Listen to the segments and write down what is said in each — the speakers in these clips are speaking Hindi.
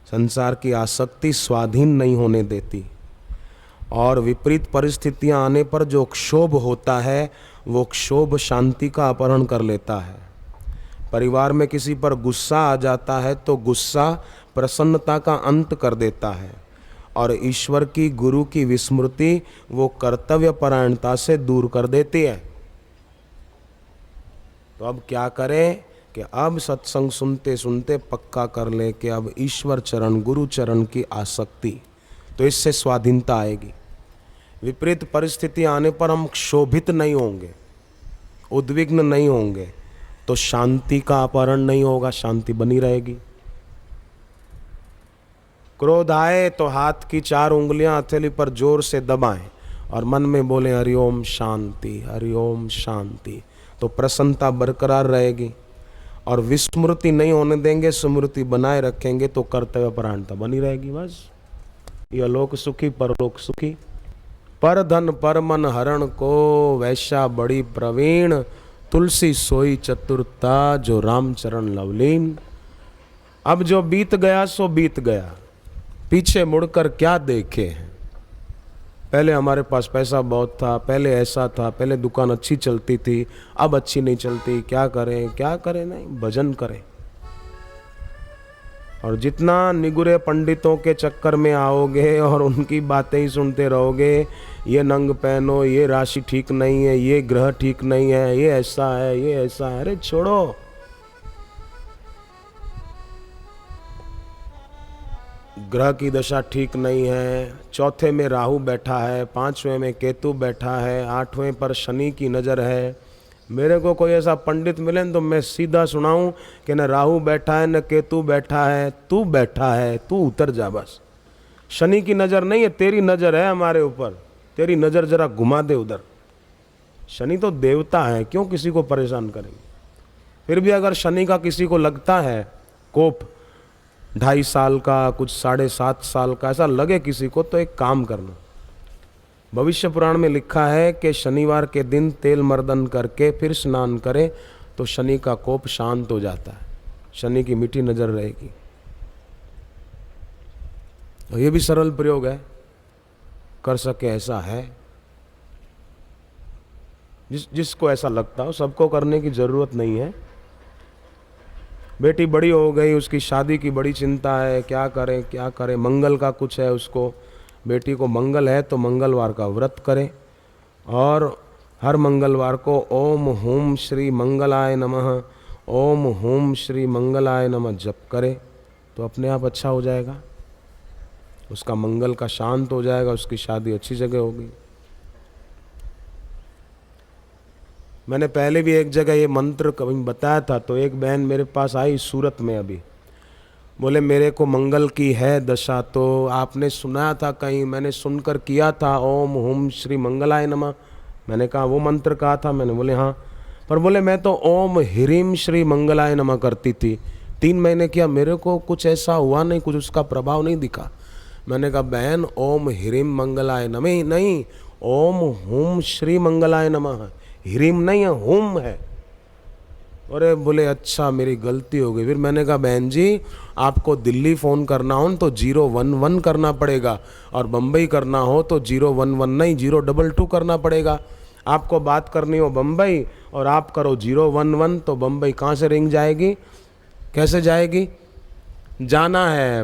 संसार की आसक्ति स्वाधीन नहीं होने देती, और विपरीत परिस्थितियां आने पर जो क्षोभ होता है वो क्षोभ शांति का अपहरण कर लेता है। परिवार में किसी पर गुस्सा आ जाता है तो गुस्सा प्रसन्नता का अंत कर देता है, और ईश्वर की, गुरु की विस्मृति वो कर्तव्य परायणता से दूर कर देती है। तो अब क्या करें कि अब सत्संग सुनते सुनते पक्का कर ले कि अब ईश्वर चरण, गुरु चरण की आसक्ति, तो इससे स्वाधीनता आएगी। विपरीत परिस्थिति आने पर हम क्षोभित नहीं होंगे, उद्विग्न नहीं होंगे, तो शांति का अपहरण नहीं होगा, शांति बनी रहेगी। क्रोध आए तो हाथ की 4 उंगलियां हथेली पर जोर से दबाएं और मन में बोले हरिओम शांति, हरिओम शांति, तो प्रसन्नता बरकरार रहेगी। और विस्मृति नहीं होने देंगे, स्मृति बनाए रखेंगे तो कर्तव्य परायणता बनी रहेगी। बस यह लोक सुखी परलोक सुखी। पर धन पर मन हरण को, वैश्या बड़ी प्रवीण, तुलसी सोई चतुरता, जो रामचरण लवलीन। अब जो बीत गया सो बीत गया, पीछे मुड़कर क्या देखे हैं। पहले हमारे पास पैसा बहुत था, पहले ऐसा था, पहले दुकान अच्छी चलती थी, अब अच्छी नहीं चलती, क्या करें क्या करें। नहीं, भजन करें। और जितना निगुरे पंडितों के चक्कर में आओगे और उनकी बातें ही सुनते रहोगे, ये नंग पहनो, ये राशि ठीक नहीं है, ये ग्रह ठीक नहीं है, ये ऐसा है, ये ऐसा है, अरे छोड़ो। ग्रह की दशा ठीक नहीं है, 4थे में राहु बैठा है, 5वें में केतु बैठा है, 8वें पर शनि की नज़र है। मेरे को कोई ऐसा पंडित मिले तो मैं सीधा सुनाऊं कि न राहु बैठा है न केतु बैठा है, तू बैठा है, तू उतर जा बस। शनि की नज़र नहीं है, तेरी नज़र है हमारे ऊपर, तेरी नज़र जरा घुमा दे उधर। शनि तो देवता है, क्यों किसी को परेशान करेंगे। फिर भी अगर शनि का किसी को लगता है कोप, 2.5 साल का, कुछ 7.5 साल का ऐसा लगे किसी को, तो एक काम करना। भविष्य पुराण में लिखा है कि शनिवार के दिन तेल मर्दन करके फिर स्नान करे तो शनि का कोप शांत हो जाता है, शनि की मीठी नज़र रहेगी। तो ये भी सरल प्रयोग है, कर सके ऐसा है। जिसको ऐसा लगता हो, सबको करने की ज़रूरत नहीं है। बेटी बड़ी हो गई, उसकी शादी की बड़ी चिंता है, क्या करें क्या करें, मंगल का कुछ है उसको, बेटी को मंगल है तो मंगलवार का व्रत करें, और हर मंगलवार को ओम हुम श्री मंगलाय नमः, ओम हुम श्री मंगलाय नमः जप करे, तो अपने आप अच्छा हो जाएगा, उसका मंगल का शांत हो जाएगा, उसकी शादी अच्छी जगह होगी। मैंने पहले भी एक जगह ये मंत्र कभी बताया था, तो एक बहन मेरे पास आई सूरत में अभी, बोले मेरे को मंगल की है दशा, तो आपने सुनाया था कहीं, मैंने सुनकर किया था ओम हुम श्री मंगलाय नमः। मैंने कहा वो मंत्र कहा था मैंने, बोले हाँ, पर बोले मैं तो ओम ह्रीम श्री मंगलाय नमः करती थी, 3 महीने किया, मेरे को कुछ ऐसा हुआ नहीं, कुछ उसका प्रभाव नहीं दिखा। मैंने कहा बहन ओम ह्रीम मंगलाय नमः नहीं, ओम हुम श्री मंगलाय नमः, ह्रीम नहीं है, हुम है। अरे बोले अच्छा मेरी गलती हो गई। फिर मैंने कहा बहन जी आपको दिल्ली फ़ोन करना हो तो 011 करना पड़ेगा, और बम्बई करना हो तो 011 नहीं 022 करना पड़ेगा। आपको बात करनी हो बम्बई और आप करो 011, तो बम्बई कहाँ से रिंग जाएगी, कैसे जाएगी। जाना है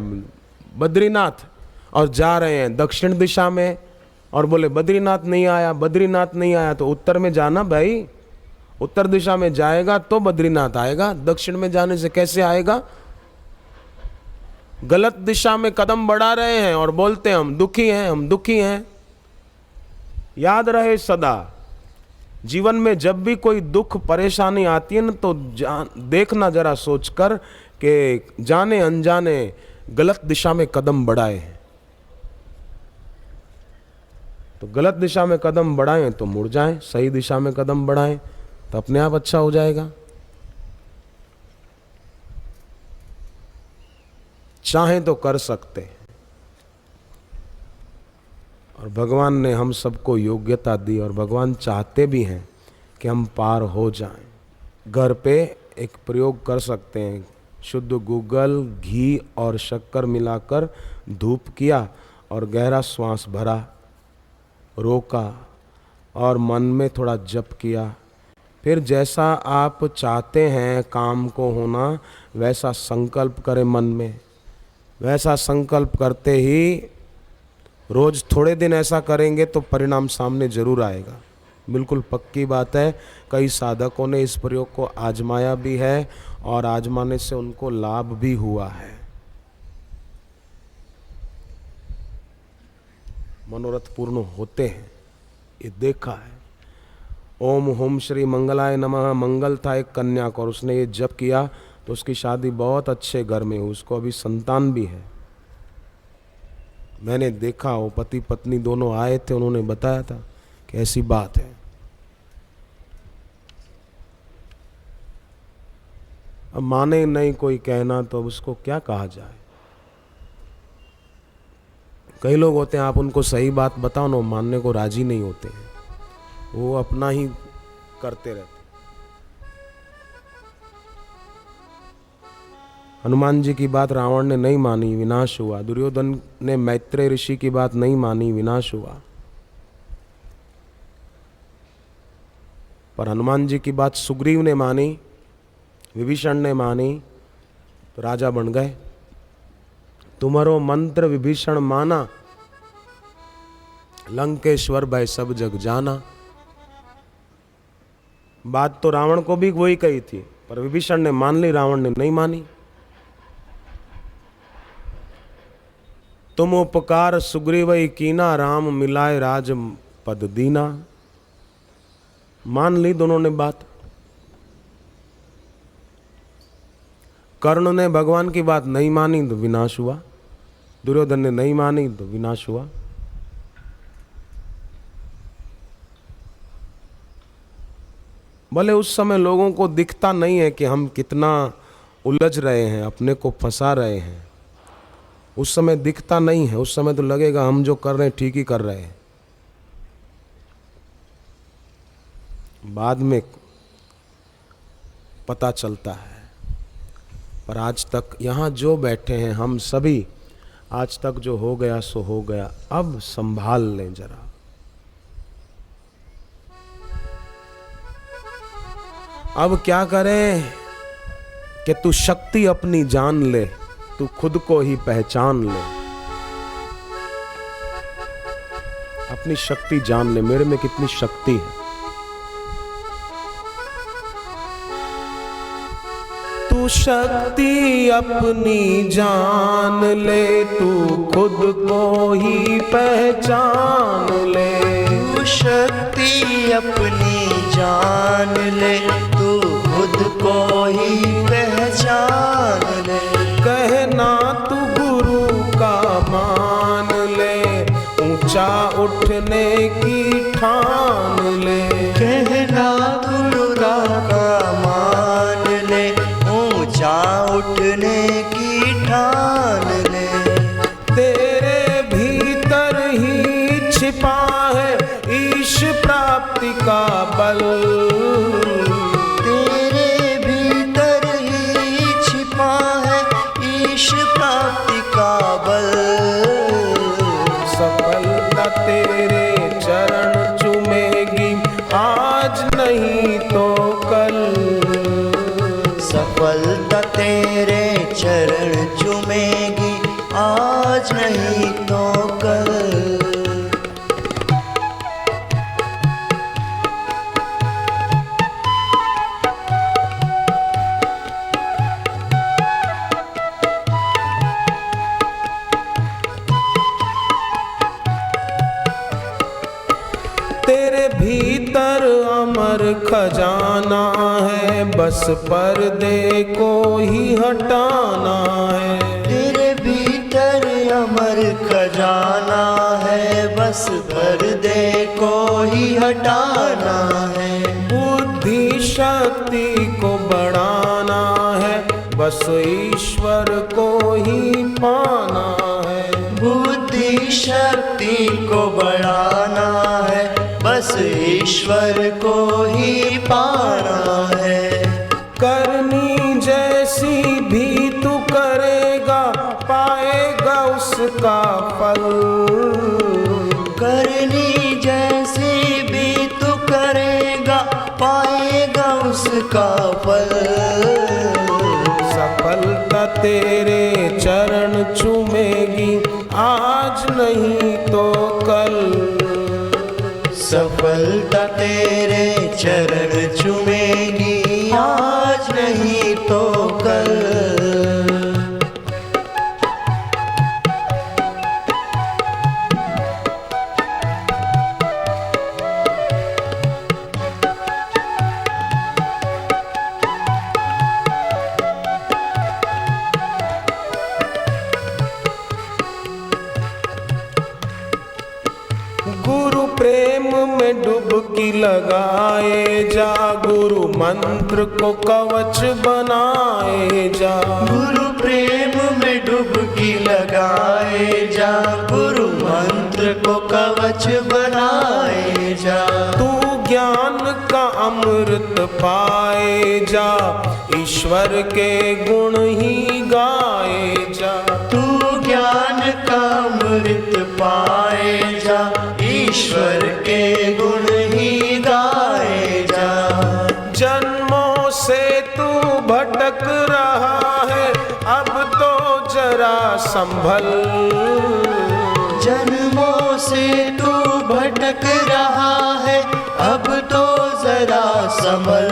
बद्रीनाथ और जा रहे हैं दक्षिण दिशा में, और बोले बद्रीनाथ नहीं आया, बद्रीनाथ नहीं आया, तो उत्तर में जाना भाई, उत्तर दिशा में जाएगा तो बद्रीनाथ आएगा, दक्षिण में जाने से कैसे आएगा। गलत दिशा में कदम बढ़ा रहे हैं और बोलते हैं हम दुखी हैं, हम दुखी हैं। याद रहे सदा, जीवन में जब भी कोई दुख परेशानी आती है ना, तो देखना जरा सोचकर कि जाने अनजाने गलत दिशा में कदम बढ़ाए हैं। तो गलत दिशा में कदम बढ़ाएं तो मुड़ जाएं, सही दिशा में कदम बढ़ाएं तो अपने आप अच्छा हो जाएगा। चाहें तो कर सकते हैं, और भगवान ने हम सबको योग्यता दी, और भगवान चाहते भी हैं कि हम पार हो जाएं। घर पे एक प्रयोग कर सकते हैं, शुद्ध गूगल, घी और शक्कर मिलाकर धूप किया और गहरा श्वास भरा, रोका और मन में थोड़ा जप किया। फिर जैसा आप चाहते हैं काम को होना, वैसा संकल्प करें मन में। वैसा संकल्प करते ही रोज थोड़े दिन ऐसा करेंगे तो परिणाम सामने जरूर आएगा, बिल्कुल पक्की बात है। कई साधकों ने इस प्रयोग को आजमाया भी है और आजमाने से उनको लाभ भी हुआ है। मनोरथ पूर्ण होते हैं, ये देखा है। ओम होम श्री मंगलाय नमः। मंगल था एक कन्या को और उसने ये जप किया तो उसकी शादी बहुत अच्छे घर में हुई, उसको अभी संतान भी है। मैंने देखा, वो पति पत्नी दोनों आए थे, उन्होंने बताया था कि ऐसी बात है। अब माने नहीं कोई कहना तो अब उसको क्या कहा जाए। कई लोग होते हैं, आप उनको सही बात बताओ ना, मानने को राजी नहीं होते हैं, वो अपना ही करते रहते। हनुमान जी की बात रावण ने नहीं मानी, विनाश हुआ। दुर्योधन ने मैत्रेय ऋषि की बात नहीं मानी, विनाश हुआ। पर हनुमान जी की बात सुग्रीव ने मानी, विभीषण ने मानी तो राजा बन गए। तुम्हारो मंत्र विभीषण माना, लंकेश्वर भय सब जग जाना। बात तो रावण को भी वही कही थी, पर विभीषण ने मान ली, रावण ने नहीं मानी। तुम उपकार सुग्रीवई कीना, राम मिलाए राज पद दीना। मान ली दोनों ने बात। कर्ण ने भगवान की बात नहीं मानी तो विनाश हुआ, दुर्योधन ने नहीं मानी तो विनाश हुआ। भले उस समय लोगों को दिखता नहीं है कि हम कितना उलझ रहे हैं, अपने को फंसा रहे हैं, उस समय दिखता नहीं है। उस समय तो लगेगा हम जो कर रहे हैं ठीक ही कर रहे हैं। बाद में पता चलता है। पर आज तक यहाँ जो बैठे हैं हम सभी, आज तक जो हो गया सो हो गया, अब संभाल लें जरा। अब क्या करें कि तू शक्ति अपनी जान ले, तू खुद को ही पहचान ले। अपनी शक्ति जान ले, मेरे में कितनी शक्ति है। तू शक्ति अपनी जान ले, तू खुद को ही पहचान ले। तू शक्ति अपनी जान ले, तू खुद को ही पहचान ले। कहना तू गुरु का मान ले, ऊंचा उठने की ठान ले। कहना गुरु का मान ले, ऊंचा उठने की ठान ले। तेरे भीतर ही छिपा है ईश प्राप्ति का बल। तेरे भीतर ही छिपा है ईश प्राप्ति का बल। सफलता तेरे चरण चूमेगी, आज नहीं तो कल। सफलता तेरे चरण चूमेगी, आज नहीं तो कल। तेरे भीतर अमर खजाना है, बस पर्दे को ही हटाना है। तेरे भीतर अमर खजाना है, बस पर्दे को ही हटाना है। बुद्धि शक्ति को बढ़ाना है, बस ईश्वर को ही पाना है। बुद्धि शक्ति को बढ़ाना है, बस ईश्वर को ही पाना है। करनी जैसी जैसी भी तू करेगा पाएगा उसका फल। करनी जैसी भी तू करेगा पाएगा उसका फल। सफलता तेरे चरण चूमेगी आज नहीं तो कल। सफलता तेरे चरण चूमेगी आज नहीं तो कल। गुरु प्रेम में डुबकी लगाए जा, गुरु मंत्र को कवच बनाए जा। गुरु प्रेम में डुबकी लगाए जा, गुरु मंत्र को कवच बनाए जा। तू ज्ञान का अमृत पाए जा, ईश्वर के गुण ही गाए जा। तू ज्ञान का अमृत पाए जा, ईश्वर के गुण ही गाए जा। जन्मों से तू भटक रहा है अब तो जरा संभल। जन्मों से तू भटक रहा है अब तो जरा संभल।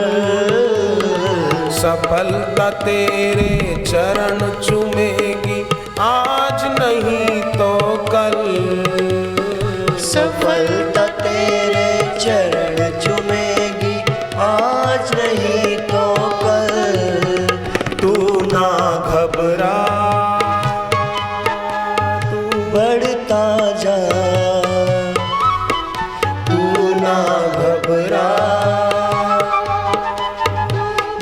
सफलता तेरे चरण चूमेगी आज नहीं तो कल। सफलता तेरे चरण चूमेगी आज नहीं तो कल। तू ना घबरा, तू बढ़ता जा, तू ना घबरा,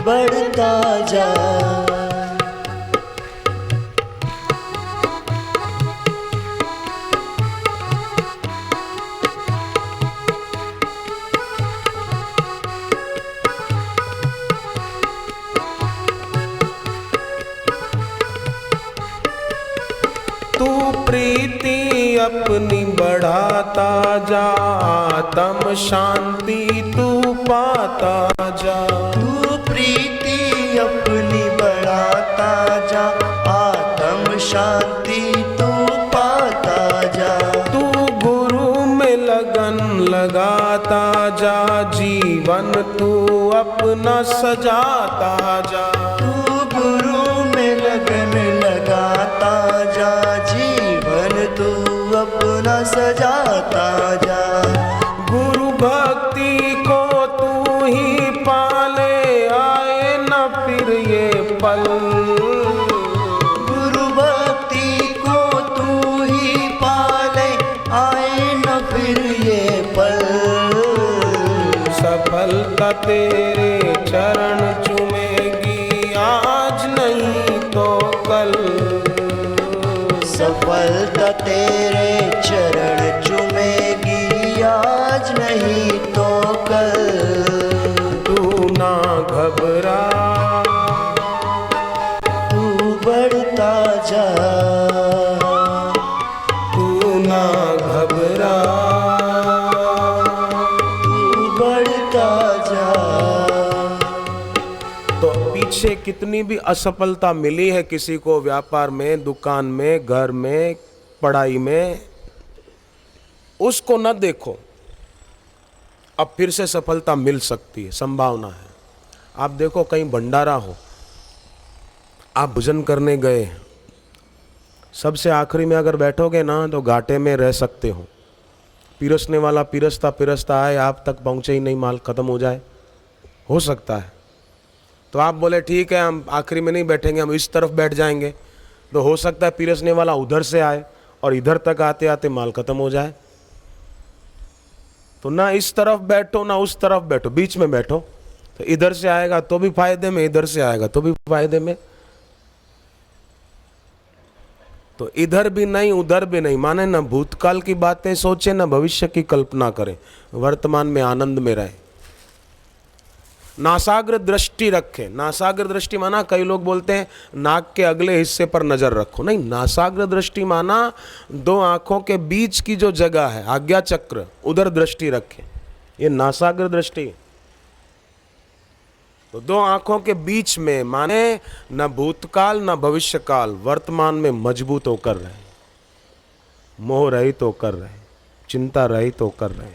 बढ़ता जा। तू प्रीति अपनी बढ़ाता जा, आत्म शांति तू पाता जा। तू प्रीति अपनी बढ़ाता जा, आत्म शांति तू पाता जा। तू गुरु में लगन लगाता जा, जीवन तू अपना सजाता जा। तू गुरु में लगन लगाता जा, जीवन तू अपना सजाता जा। गुरु भक्ति को तू ही पाले आए न फिर ये पल। गुरु भक्ति को तू ही पाले आए न फिर ये पल। सफलता तेरे चरण चूमेगी आज नहीं तो कल। सफलता तेरे चरण चूमेगी आज नहीं तो कल। तू ना घबरा, तू बढ़ता जा, तू ना घबरा, तू बढ़ता जा। तो पीछे कितनी भी असफलता मिली है किसी को, व्यापार में, दुकान में, घर में, पढ़ाई में, उसको न देखो। अब फिर से सफलता मिल सकती है, संभावना है। आप देखो कहीं भंडारा हो, आप भोजन करने गए, सबसे आखिरी में अगर बैठोगे ना तो घाटे में रह सकते हो। पीरसने वाला पीरसता पीरसता आए, आप तक पहुँचे ही नहीं, माल ख़त्म हो जाए, हो सकता है। तो आप बोले ठीक है हम आखिरी में नहीं बैठेंगे, हम इस तरफ बैठ जाएंगे, तो हो सकता है पीरसने वाला उधर से आए और इधर तक आते आते माल ख़त्म हो जाए। तो ना इस तरफ बैठो ना उस तरफ बैठो, बीच में बैठो। तो इधर से आएगा तो भी फायदे में, इधर से आएगा तो भी फायदे में। तो इधर भी नहीं उधर भी नहीं, माने ना भूतकाल की बातें सोचे ना भविष्य की कल्पना करें, वर्तमान में आनंद में रहे। नासाग्र दृष्टि रखें। नासाग्र दृष्टि माना कई लोग बोलते हैं नाक के अगले हिस्से पर नजर रखो, नहीं, नासाग्र दृष्टि माना दो आंखों के बीच की जो जगह है आज्ञा चक्र, उधर दृष्टि रखें, ये नासाग्र दृष्टि। तो दो आंखों के बीच में माने न भूतकाल न भविष्यकाल, वर्तमान में मजबूत होकर रहे, मोह रहित होकर रहे, चिंता रहित होकर रहे।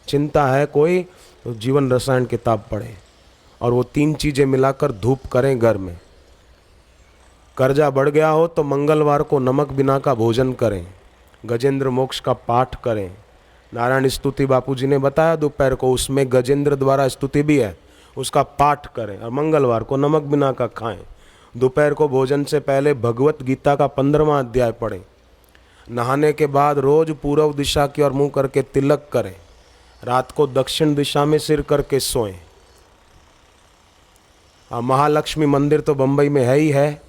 चिंता है कोई तो जीवन रसायन किताब पढ़े और वो तीन चीजें मिलाकर धूप करें घर में। कर्जा बढ़ गया हो तो मंगलवार को नमक बिना का भोजन करें, गजेंद्र मोक्ष का पाठ करें। नारायण स्तुति बापूजी ने बताया दोपहर को, उसमें गजेंद्र द्वारा स्तुति भी है, उसका पाठ करें और मंगलवार को नमक बिना का खाएं। दोपहर को भोजन से पहले भगवत गीता का 15वां अध्याय पढ़ें। नहाने के बाद रोज पूर्व दिशा की ओर मुंह करके तिलक करें। रात को दक्षिण दिशा में सिर करके सोएं। महालक्ष्मी मंदिर तो बंबई में है ही है।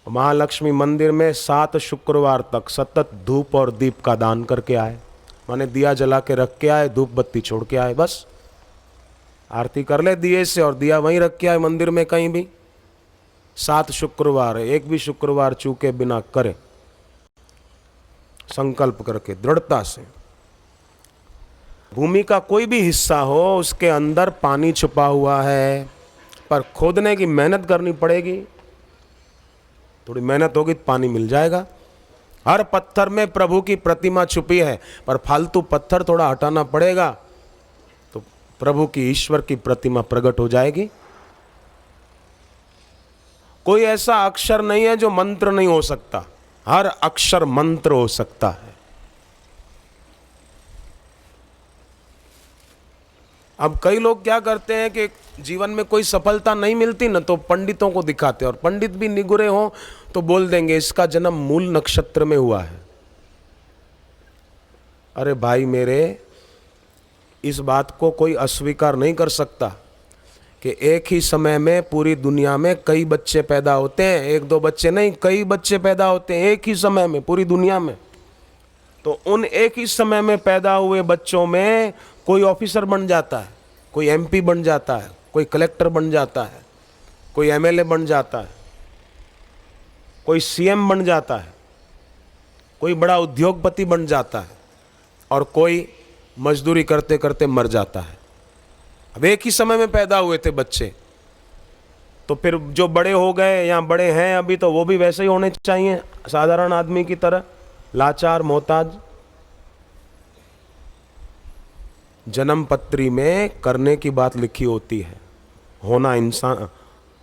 महालक्ष्मी मंदिर में 7 शुक्रवार तक सतत धूप और दीप का दान करके आए, माने दिया जला के रख के आए, धूप बत्ती छोड़ के आए, बस आरती कर ले दिए से और दिया वहीं रख के आए मंदिर में कहीं भी। 7 शुक्रवार, एक भी शुक्रवार चूके बिना करे, संकल्प करके दृढ़ता से। भूमि का कोई भी हिस्सा हो उसके अंदर पानी छुपा हुआ है, पर खोदने की मेहनत करनी पड़ेगी, थोड़ी मेहनत होगी तो पानी मिल जाएगा। हर पत्थर में प्रभु की प्रतिमा छुपी है, पर फालतू पत्थर थोड़ा हटाना पड़ेगा तो प्रभु की, ईश्वर की प्रतिमा प्रकट हो जाएगी। कोई ऐसा अक्षर नहीं है जो मंत्र नहीं हो सकता, हर अक्षर मंत्र हो सकता है। अब कई लोग क्या करते हैं कि जीवन में कोई सफलता नहीं मिलती न तो पंडितों को दिखाते, और पंडित भी निगुरे हों तो बोल देंगे इसका जन्म मूल नक्षत्र में हुआ है। अरे भाई मेरे, इस बात को कोई अस्वीकार नहीं कर सकता कि एक ही समय में पूरी दुनिया में कई बच्चे पैदा होते हैं, एक दो बच्चे नहीं, कई बच्चे पैदा होते हैं एक ही समय में पूरी दुनिया में। तो उन एक ही समय में पैदा हुए बच्चों में कोई ऑफिसर बन जाता है, कोई एमपी बन जाता है, कोई कलेक्टर बन जाता है, कोई एमएलए बन जाता है, कोई सीएम बन जाता है, कोई बड़ा उद्योगपति बन जाता है, और कोई मजदूरी करते करते मर जाता है। अब एक ही समय में पैदा हुए थे बच्चे, तो फिर जो बड़े हो गए या बड़े हैं अभी, तो वो भी वैसे ही होने चाहिए, साधारण आदमी की तरह, लाचार मोहताज। जन्म पत्री में करने की बात लिखी होती है, होना इंसान,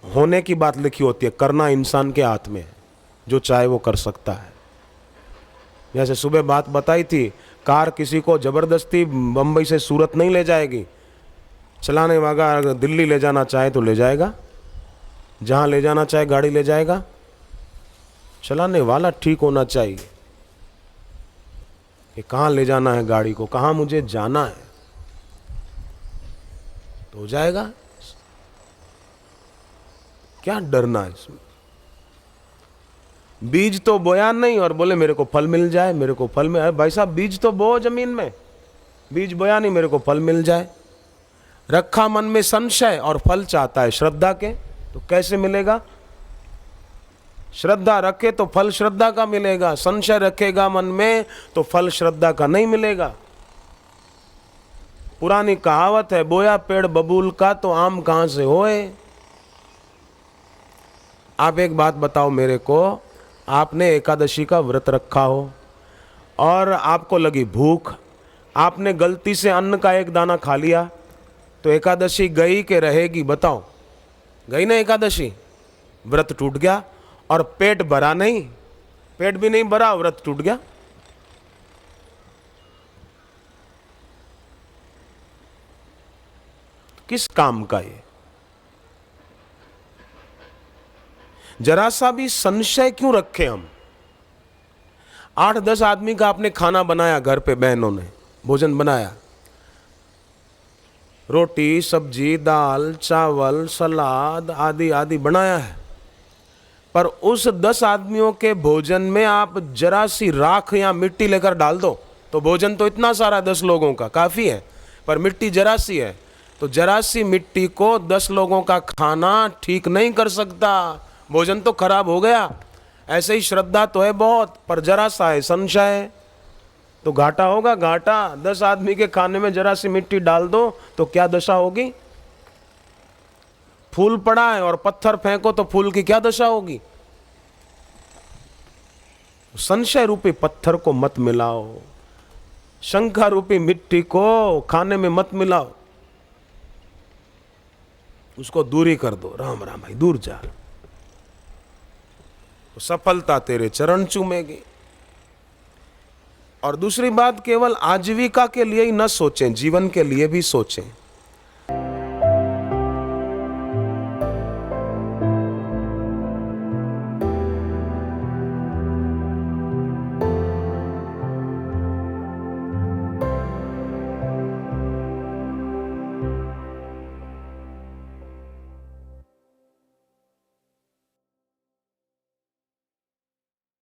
होने की बात लिखी होती है, करना इंसान के हाथ में है, जो चाहे वो कर सकता है। जैसे सुबह बात बताई थी, कार किसी को जबरदस्ती बंबई से सूरत नहीं ले जाएगी, चलाने वाला अगर दिल्ली ले जाना चाहे तो ले जाएगा, जहाँ ले जाना चाहे गाड़ी ले जाएगा, चलाने वाला ठीक होना चाहिए कि कहाँ ले जाना है गाड़ी को, कहाँ मुझे जाना है, तो हो जाएगा। क्या डरना है इसमें? बीज तो बोया नहीं और बोले मेरे को फल मिल जाए, मेरे को फल मिल। भाई साहब, बीज तो बो जमीन में, बीज बोया नहीं, मेरे को फल मिल जाए। रखा मन में संशय और फल चाहता है श्रद्धा के, तो कैसे मिलेगा? श्रद्धा रखे तो फल श्रद्धा का मिलेगा, संशय रखेगा मन में तो फल श्रद्धा का नहीं मिलेगा। पुरानी कहावत है, बोया पेड़ बबूल का तो आम कहां से होए। आप एक बात बताओ मेरे को, आपने एकादशी का व्रत रखा हो और आपको लगी भूख, आपने गलती से अन्न का एक दाना खा लिया, तो एकादशी गई कि रहेगी? बताओ, गई ना एकादशी, व्रत टूट गया। और पेट भरा नहीं, पेट भी नहीं भरा, व्रत टूट गया। किस काम का ये? जरा सा भी संशय क्यों रखे हम? 8-10 आदमी का आपने खाना बनाया, घर पे बहनों ने भोजन बनाया, रोटी सब्जी दाल चावल सलाद आदि आदि बनाया है, पर उस 10 आदमियों के भोजन में आप जरा सी राख या मिट्टी लेकर डाल दो, तो भोजन तो इतना सारा 10 लोगों का काफ़ी है, पर मिट्टी जरा सी है, तो जरा सी मिट्टी को 10 लोगों का खाना ठीक नहीं कर सकता, भोजन तो खराब हो गया। ऐसे ही श्रद्धा तो है बहुत, पर जरा सा है संशय तो घाटा होगा, घाटा। 10 आदमी के खाने में जरा सी मिट्टी डाल दो तो क्या दशा होगी। फूल पड़ा है और पत्थर फेंको तो फूल की क्या दशा होगी। संशय रूपी पत्थर को मत मिलाओ, शंका रूपी मिट्टी को खाने में मत मिलाओ, उसको दूरी कर दो। राम राम भाई दूर जा, तो सफलता तेरे चरण चूमेगी। और दूसरी बात, केवल आजीविका के लिए ही न सोचें, जीवन के लिए भी सोचें।